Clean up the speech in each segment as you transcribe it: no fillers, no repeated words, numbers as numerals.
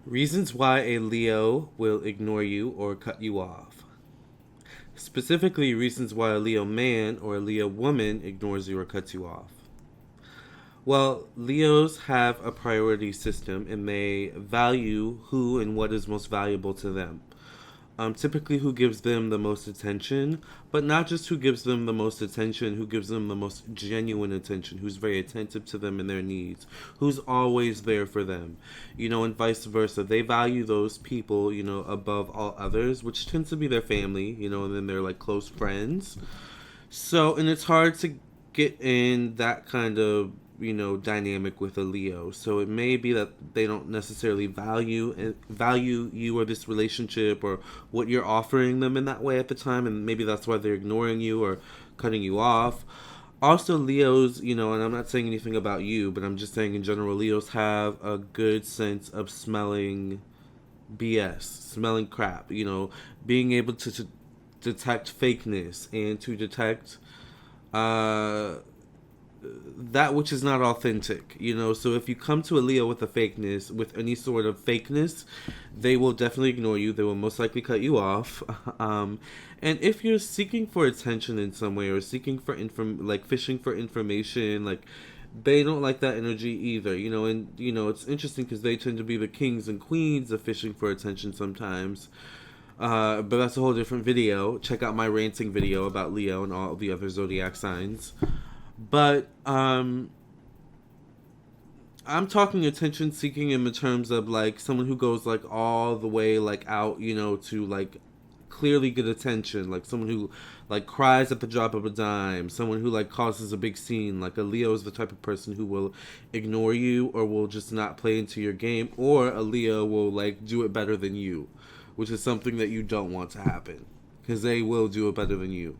Reasons why a Leo will ignore you or cut you off. Specifically, reasons why a Leo man or a Leo woman ignores you or cuts you off. Well, Leos have a priority system and they value who and what is most valuable to them. Typically, who gives them the most attention, but not just who gives them the most attention, who gives them the most genuine attention, who's very attentive to them and their needs, who's always there for them, and vice versa. They value those people, above all others, which tends to be their family, and then they're like close friends. So, and it's hard to get in that kind of dynamic with a Leo. So it may be that they don't necessarily value you or this relationship or what you're offering them in that way at the time, and maybe that's why they're ignoring you or cutting you off. Also, Leos, and I'm not saying anything about you, but I'm just saying in general, Leos have a good sense of smelling BS, smelling crap, being able to detect fakeness and to detect uh, that which is not authentic, So if you come to a Leo with a fakeness, with any sort of fakeness, they will definitely ignore you. They will most likely cut you off. And if you're seeking for attention in some way or seeking for like fishing for information, like they don't like that energy either, And it's interesting because they tend to be the kings and queens of fishing for attention sometimes. But that's a whole different video. Check out my ranting video about Leo and all the other zodiac signs. But I'm talking attention seeking in the terms of like someone who goes like all the way like out, to like clearly get attention, like someone who like cries at the drop of a dime, someone who like causes a big scene. Like a Leo is the type of person who will ignore you or will just not play into your game, or a Leo will like do it better than you, which is something that you don't want to happen because they will do it better than you.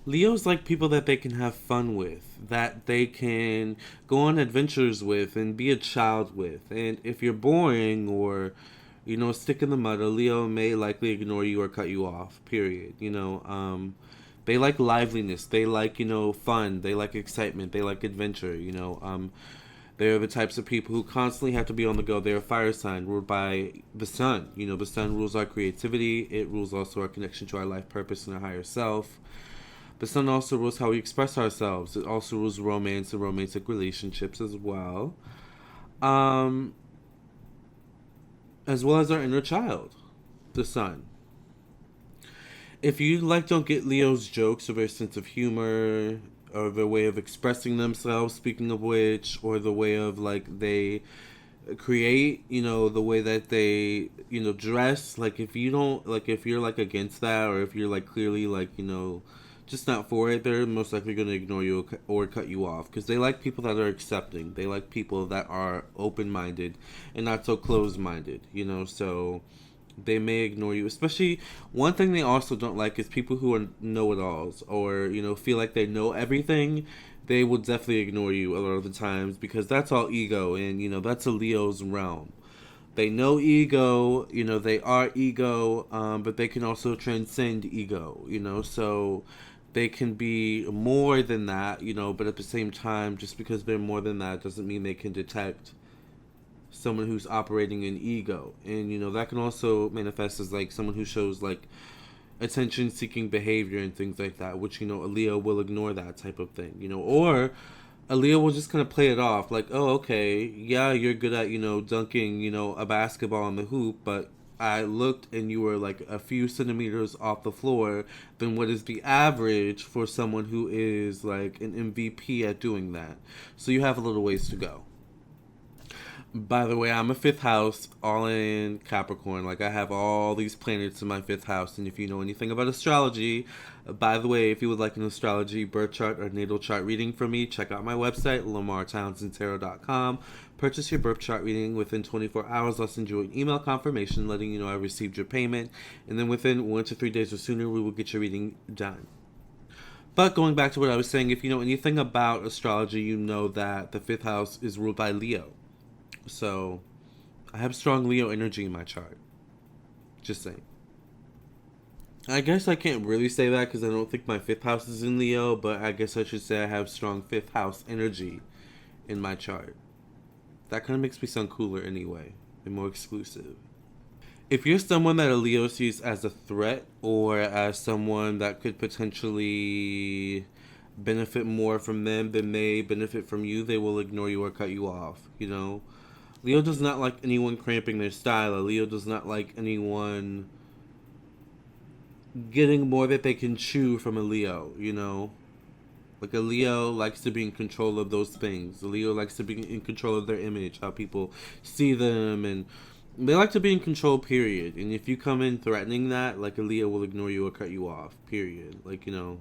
Leo's like people that they can have fun with, that they can go on adventures with and be a child with. And if you're boring or, stick in the mud, a Leo may likely ignore you or cut you off, period. They like liveliness, they like, fun, they like excitement, they like adventure, they're the types of people who constantly have to be on the go. They're a fire sign ruled by the sun. The sun rules our creativity. It rules also our connection to our life purpose and our higher self. The sun also rules how we express ourselves. It also rules romance and romantic relationships as well. Um, as well as our inner child, the sun. If you like don't get Leo's jokes or their sense of humor or their way of expressing themselves, speaking of which, or the way of like they create, the way that they, dress, like if you don't like if you're like against that or if you're like clearly like, just not for it, they're most likely going to ignore you or cut you off because they like people that are accepting. They like people that are open-minded and not so closed-minded, so they may ignore you. Especially, one thing they also don't like is people who are know-it-alls or, feel like they know everything. They will definitely ignore you a lot of the times because that's all ego and, that's a Leo's realm. They know ego, they are ego, but they can also transcend ego, so they can be more than that, but at the same time, just because they're more than that doesn't mean they can detect someone who's operating in ego. And, that can also manifest as like someone who shows like attention seeking behavior and things like that, which, a Leo will ignore that type of thing, or a Leo will just kind of play it off like, oh, okay, yeah, you're good at, dunking, a basketball on the hoop, but I looked and you were like a few centimeters off the floor than what is the average for someone who is like an MVP at doing that. So you have a little ways to go. By the way, I'm a fifth house, all in Capricorn. Like, I have all these planets in my fifth house. And if you know anything about astrology, by the way, if you would like an astrology, birth chart, or natal chart reading from me, check out my website, LamarrTownsendTarot.com. Purchase your birth chart reading within 24 hours. I'll send you an email confirmation letting you know I received your payment. And then within 1 to 3 days or sooner, we will get your reading done. But going back to what I was saying, if you know anything about astrology, you know that the fifth house is ruled by Leo. So, I have strong Leo energy in my chart. Just saying. I guess I can't really say that because I don't think my fifth house is in Leo, but I guess I should say I have strong fifth house energy in my chart. That kind of makes me sound cooler anyway, and more exclusive. If you're someone that a Leo sees as a threat or as someone that could potentially benefit more from them than they benefit from you, they will ignore you or cut you off, you know? Leo does not like anyone cramping their style. A Leo does not like anyone getting more that they can chew from a Leo, you know? Like a Leo likes to be in control of those things. A Leo likes to be in control of their image, how people see them, and they like to be in control, period. And if you come in threatening that, like a Leo will ignore you or cut you off, period. Like, you know,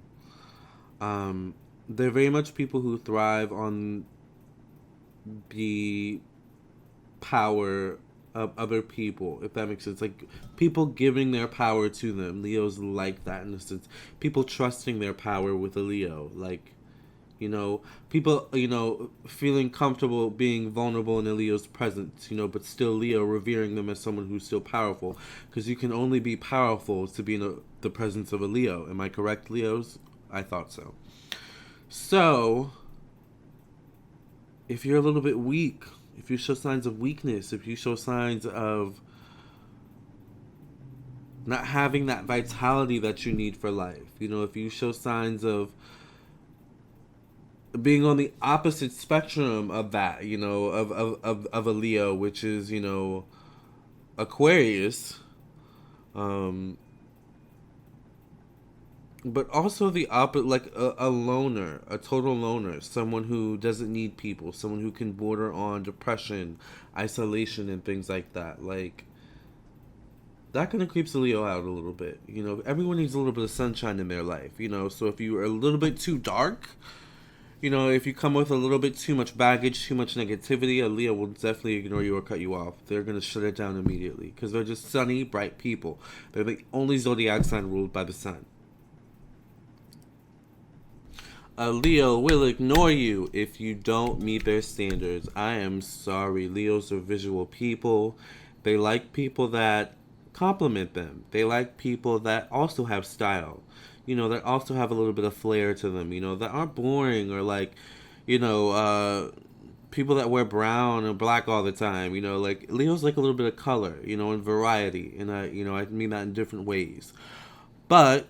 they're very much people who thrive on the power of other people, if that makes sense. Like people giving their power to them. Leos like that in a sense. People trusting their power with a Leo. Like, you know, people, you know, feeling comfortable being vulnerable in a Leo's presence, you know, but still Leo revering them as someone who's still powerful. Because you can only be powerful to be in the presence of a Leo. Am I correct, Leos? I thought so. So, if you're a little bit weak, if you show signs of weakness, if you show signs of not having that vitality that you need for life, you know, if you show signs of being on the opposite spectrum of that, you know, of a Leo, which is, you know, Aquarius, but also the opposite, like a loner, a total loner, someone who doesn't need people, someone who can border on depression, isolation, and things like that. Like, that kind of creeps a Leo out a little bit. You know, everyone needs a little bit of sunshine in their life, you know, so if you are a little bit too dark, you know, if you come with a little bit too much baggage, too much negativity, a Leo will definitely ignore you or cut you off. They're going to shut it down immediately because they're just sunny, bright people. They're the only zodiac sign ruled by the sun. A Leo will ignore you if you don't meet their standards. I am sorry. Leos are visual people. They like people that compliment them. They like people that also have style. You know, that also have a little bit of flair to them. You know, that aren't boring or like, you know, people that wear brown or black all the time. You know, like Leos like a little bit of color, you know, and variety. And I mean that in different ways. But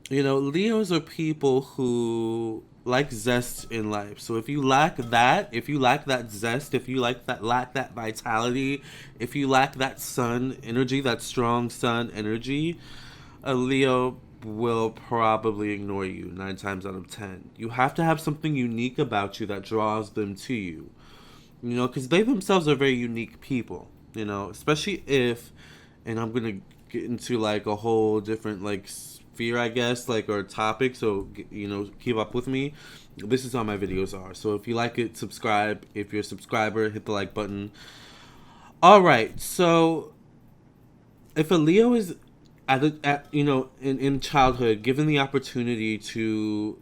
you know, Leos are people who like zest in life. So if you lack that, if you lack that zest, if you lack that vitality, if you lack that sun energy, that strong sun energy, a Leo will probably ignore you 9 times out of 10. You have to have something unique about you that draws them to you. You know, because they themselves are very unique people. You know, especially if, and I'm gonna get into like a whole different like sphere, I guess, like, or topic, so you know, keep up with me. This is how my videos are, so if you like it, subscribe. If you're a subscriber, hit the like button. All right, so if a Leo is at you know, in childhood given the opportunity to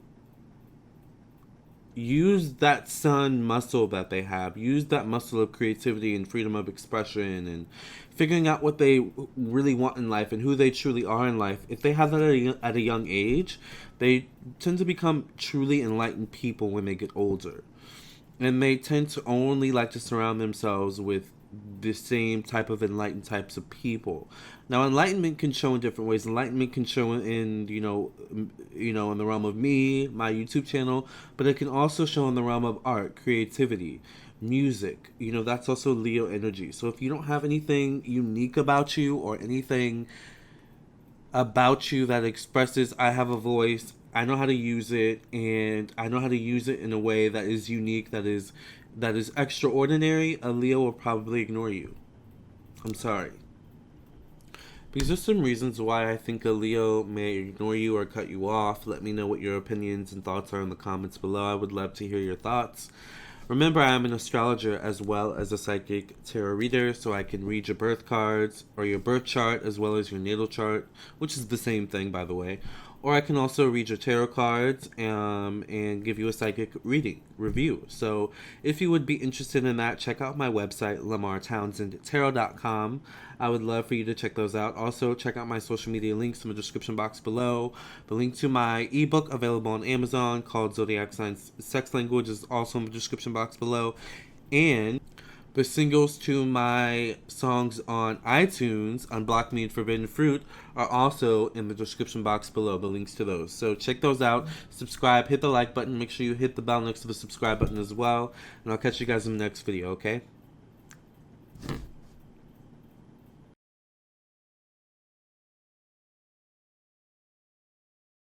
use that sun muscle that they have, use that muscle of creativity and freedom of expression and figuring out what they really want in life and who they truly are in life, if they have that at a young age, they tend to become truly enlightened people when they get older. And they tend to only like to surround themselves with the same type of enlightened types of people. Now, enlightenment can show in different ways. Enlightenment can show in, you know, in the realm of me, my YouTube channel, but it can also show in the realm of art, creativity, music. You know, that's also Leo energy. So if you don't have anything unique about you or anything about you that expresses I have a voice, I know how to use it, and I know how to use it in a way that is unique, that is extraordinary, a Leo will probably ignore you. I'm sorry. These are some reasons why I think a Leo may ignore you or cut you off. Let me know what your opinions and thoughts are in the comments below. I would love to hear your thoughts. Remember, I am an astrologer as well as a psychic tarot reader, so I can read your birth cards or your birth chart as well as your natal chart, which is the same thing, by the way. Or I can also read your tarot cards and give you a psychic reading review. So if you would be interested in that, check out my website, LamarrTownsendTarot.com. I would love for you to check those out. Also, check out my social media links in the description box below. The link to my ebook available on Amazon called Zodiac Signs Sex Language is also in the description box below. And The singles to my songs on iTunes, Unblock Me and Forbidden Fruit, are also in the description box below, the links to those. So check those out, subscribe, hit the like button, make sure you hit the bell next to the subscribe button as well, and I'll catch you guys in the next video, okay?